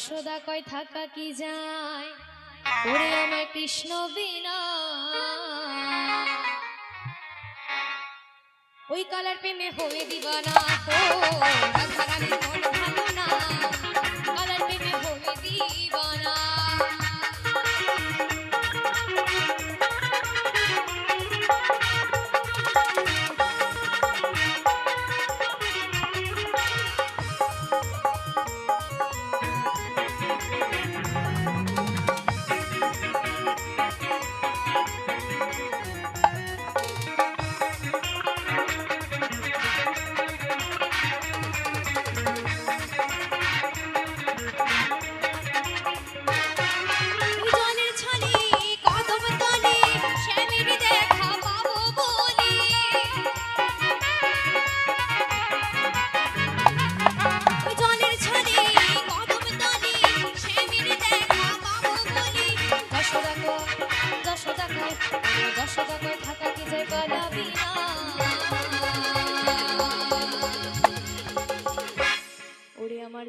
যশোদা কয় থাকা কি যায় ওরে আমার কৃষ্ণ বিনা ওই কালার প্রেমে হয়ে দিবানা তো রাধারানীর মন ভালো না কালার প্রেমে হয়ে দিবানা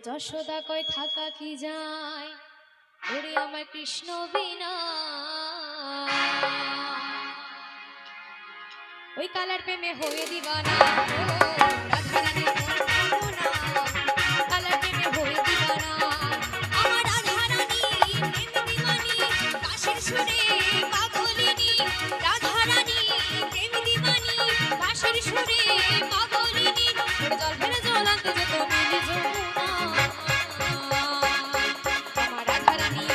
যশোদা কয় থাকা কি যায় ওরে আমার কৃষ্ণ বিনা ওই কালার প্রেমে হয়ে দিবানা রাধারানীর মন ভালো না কালার প্রেমে হয়ে দিবানা আমার রাধারানী প্রেম দিবানি কাশের সুরে পাগলিনী রাধারানী প্রেম দিবানি কাশের সুরে পাগলিনী জল ফেলে জল আনতে যেত মিলি যমুনা আমার রাধারানী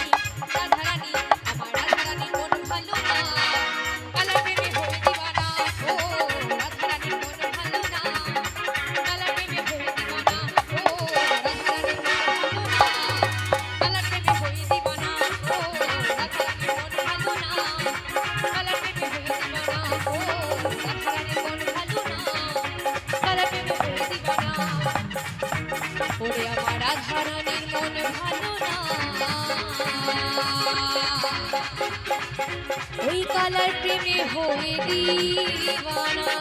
আমার রাধারানীর মন ভালো না কালার প্রেমে হয়ে দিবানা ও রাধারানীর মন ভালো না কালার প্রেমে হয়ে দিবানা ও রাধারানীর মন ভালো না কালার প্রেমে হয়ে দিবানা ও রাধারানীর মন ভালো না কালার প্রেমে হয়ে দিবানা ও রাধারানীর মন ভালো না কালার প্রেমে হয়ে দিবানা ওরে আমার রাধারানীর মন ভালো না ওই কালার প্রেমে হয়ে দিবানা।